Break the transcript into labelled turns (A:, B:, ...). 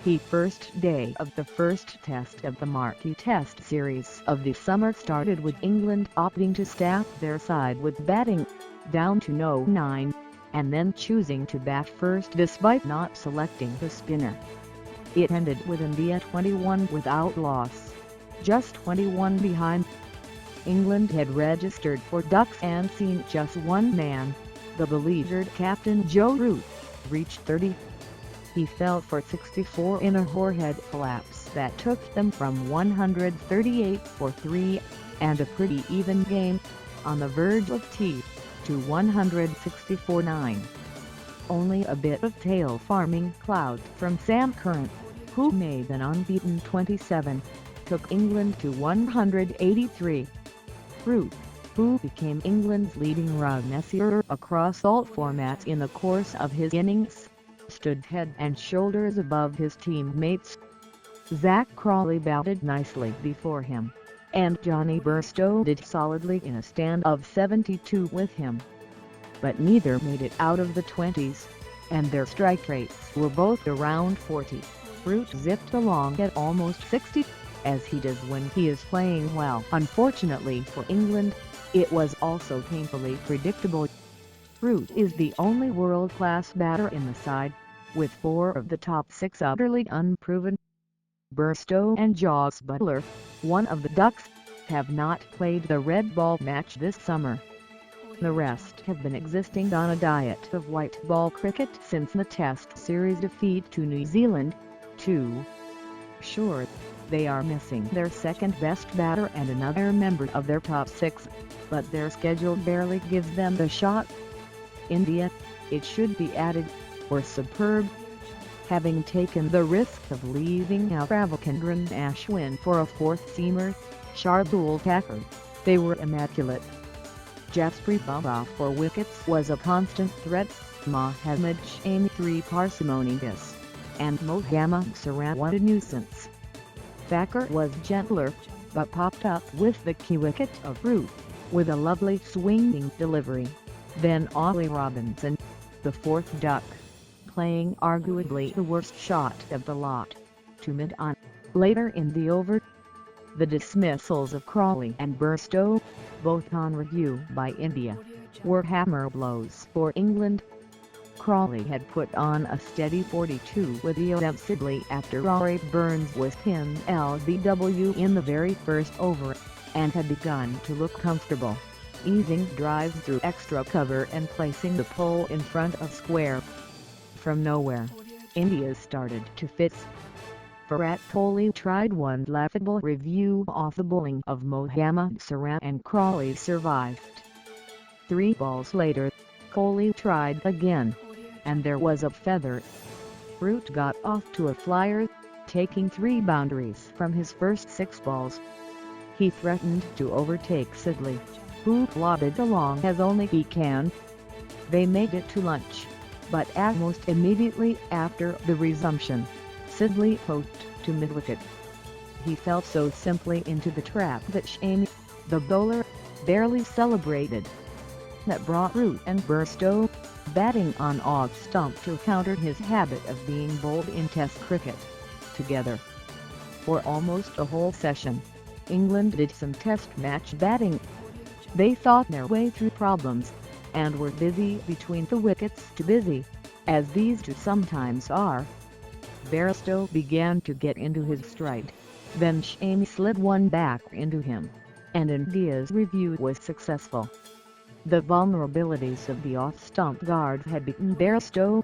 A: The first day of the first test of the marquee test series of the summer started with England opting to stack their side with batting, down to 0-9, and then choosing to bat first despite not selecting the spinner. It ended with India 21 without loss, just 21 behind. England had registered for ducks and seen just one man, the beleaguered captain Joe Root, reach 30. He fell for 64 in a horrid collapse that took them from 138 for 3, and a pretty even game, on the verge of T, to 164-9. Only a bit of tail farming clout from Sam Curran, who made an unbeaten 27, took England to 183. Root, who became England's leading run-messer across all formats in the course of his innings, stood head and shoulders above his teammates. Zach Crawley batted nicely before him, and Johnny Bairstow did solidly in a stand of 72 with him. But neither made it out of the 20s, and their strike rates were both around 40. Root zipped along at almost 60, as he does when he is playing well. Unfortunately for England, it was also painfully predictable. Root is the only world-class batter in the side, with 4 of the top 6 utterly unproven. Bairstow and Jos Buttler, one of the Ducks, have not played the red ball match this summer. The rest have been existing on a diet of white ball cricket since the Test series defeat to New Zealand, 2. Sure, they are missing their second-best batter and another member of their top 6, but their schedule barely gives them the shot. India, it should be added, were superb. Having taken the risk of leaving out Ravichandran Ashwin for a fourth-seamer, Shardul Thakur, they were immaculate. Jasprit Bumrah for wickets was a constant threat, Mohammad Shami 3 parsimonious, and Mohammad Siraj a nuisance. Thakur was gentler, but popped up with the key wicket of Root, with a lovely swinging delivery. Then Ollie Robinson, the fourth Duck, playing arguably the worst shot of the lot, to mid-on. Later in the over, the dismissals of Crawley and Bairstow, both on review by India, were hammer blows for England. Crawley had put on a steady 42 with Liam Sibley after Rory Burns was pinned LBW in the very first over, and had begun to look comfortable, easing drives through extra cover and placing the pole in front of square. From nowhere, India started to fits. Virat Kohli tried one laughable review off the bowling of Mohammad Siraj and Crawley survived. 3 balls later, Kohli tried again, and there was a feather. Root got off to a flyer, taking 3 boundaries from his first 6 balls. He threatened to overtake Sibley, who plodded along as only he can. They made it to lunch, but almost immediately after the resumption, Sibley poked to mid-wicket. He fell so simply into the trap that Shami, the bowler, barely celebrated. That brought Root and Bairstow, batting on off stump to counter his habit of being bowled in Test cricket, together. For almost a whole session, England did some Test match batting. They thought their way through problems, and were busy between the wickets, too busy, as these two sometimes are. Bairstow began to get into his stride, then Shami slid one back into him, and India's review was successful. The vulnerabilities of the off-stump guard had beaten Bairstow,